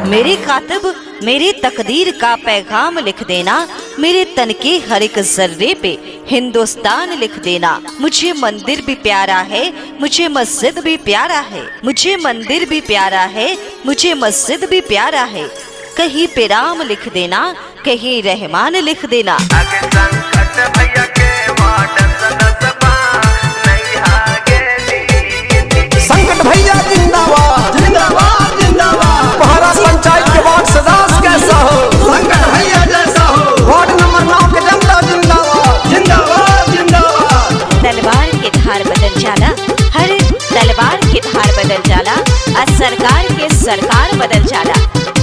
मेरे कातिब मेरी तकदीर का पैगाम लिख देना, मेरे तन के हर एक जर्रे पे हिंदुस्तान लिख देना। मुझे मंदिर भी प्यारा है, मुझे मस्जिद भी प्यारा है, मुझे मंदिर भी प्यारा है, मुझे मस्जिद भी प्यारा है। कहीं पे राम लिख देना, कहीं रहमान लिख देना। संकट भैया जिंदाबाद जिंदाबाद जिंदाबाद। पहरा पंचायत के वार्ड सदास कैसा हो, संकट भैया जैसा हो। वार्ड नंबर 9 के जनता जिंदाबाद जिंदाबाद जिंदाबाद। तलवार के धार बदल जाला, हर तलवार के धार बदल जाला, और सरकार के सरकार बदल जाला।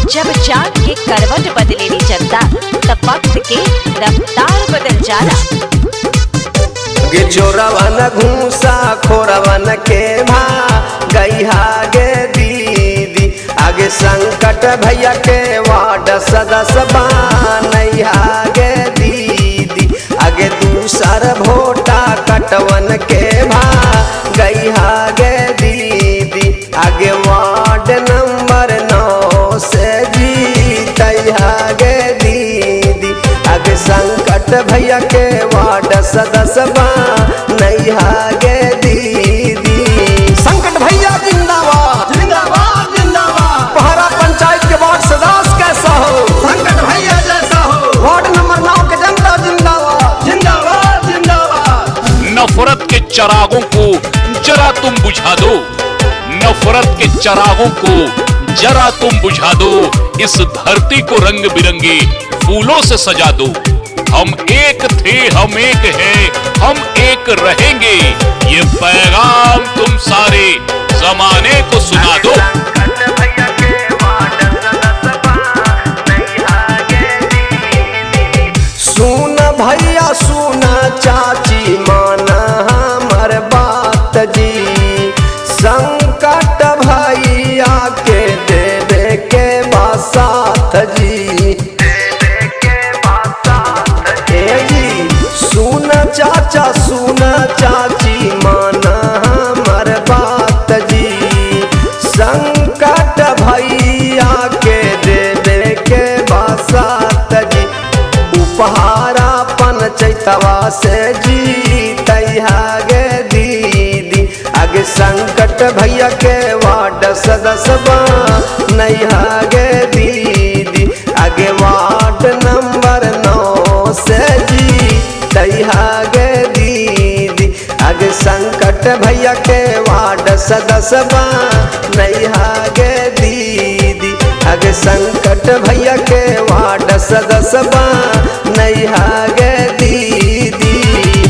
जब चाक के करवट बदलेली जनता, तब वक्त के रफ्तार बदल जाला। गे चोरवन घूसा खोरवन के भा गई गे दीदी। आगे संकट भैया के वार्ड सदस्य बनैया गे दीदी। आगे दूसर वोटा कटवन के भा गई गे दीदी। आगे वार्ड नंबर 9 से जीतैया गे दीदी। आगे संकट भैया के वार्ड सदस्य बनैया गे दीदी। संकट भैया जिंदाबाद जिंदाबाद जिंदाबाद। पहरा पंचायत के वार्ड सदस्य कैसा हो, संकट भैया जैसा हो। वार्ड नंबर 9 के जनता जिंदाबाद जिंदाबाद जिंदाबाद। नफरत के चिरागों को जरा तुम बुझा दो, नफरत के चिरागों को जरा तुम बुझा दो। इस धरती को रंग बिरंगे फूलों से सजा दो। हम एक थे, हम एक हैं, हम एक रहेंगे। ये पैगाम तुम सारे जमाने को सुना दो। सुन भैया सुन चाची माना हमर बात जी। संकट भैया के देवे के बासात जी। सुन चाचा सुन चाची माना हमर बात जी। संकट भैया के देवे के बासात जी। उपहारा पंचायतवा से जीतैया गे दीदी। आगे संकट भैया के वार्ड सदस्य बनैया गे दीदी। आगे वार्ड नंबर 9 से जीतैया गे दीदी। आगे संकट भैया के वार्ड सदस्य बनैया गे दीदी। आगे संकट भैया के वार्ड सदस्य बनैया गे दीदी।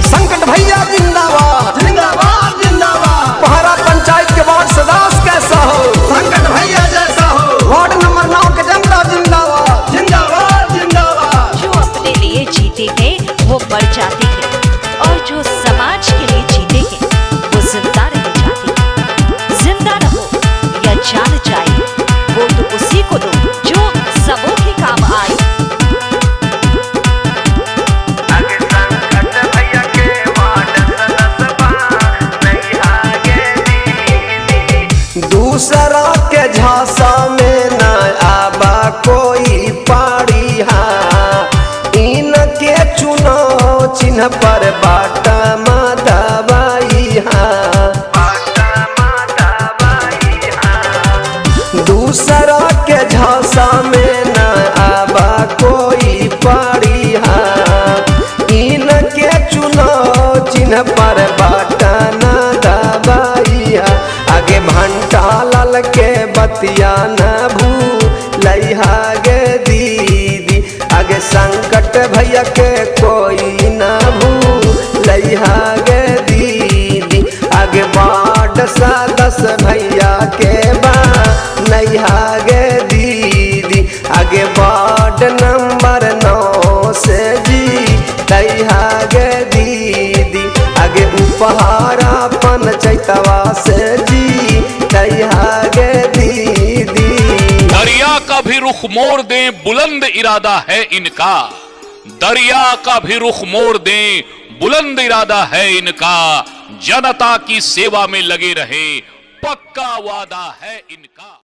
संकट भैया जिंदाबाद जिंदाबाद जिंदाबाद। पहरा पंचायत के वार्ड सदस्य कैसा हो, संकट भैया जैसा हो। वार्ड नंबर 9 के जनता जिंदाबाद जिंदाबाद जिंदाबाद। जो अपने लिए जीते हैं वो मर जाते हैं, और जो समाज के लिए जीते हैं वो जिंदा रह जाते हैं। जिंदा रहो या जान जाए, वो तो उसी को दो जो सबों के काम आए। आगे संकट भैया के वार्ड सदस्य बनैया गे दीदी। दूसरा के झांसा में न आबा कोई पाड़ी हा। इनके चुनो चिन्ह पर बाटा दवाई हा। दूसरा के झांसा में न आबा कोई पाड़ी हा। इनके चुनो चिन्ह पर बाटा दवाई हा। आगे भंटा लाल के बतिया न भूलैया गे दीदी। आगे संकट भैया के कोई न भूलैया गे दीदी। आगे वार्ड सदस्य भैया के बनैया गे दीदी। आगे वार्ड नंबर 9 से जीतैया गे दीदी। आगे उपहारा पंचायतवा से जीतैया गे दीदी। दरिया का भी रुख मोड़ दें, बुलंद इरादा है इनका। दरिया का भी रुख मोड़ दें, बुलंद इरादा है इनका। जनता की सेवा में लगे रहे, पक्का वादा है इनका।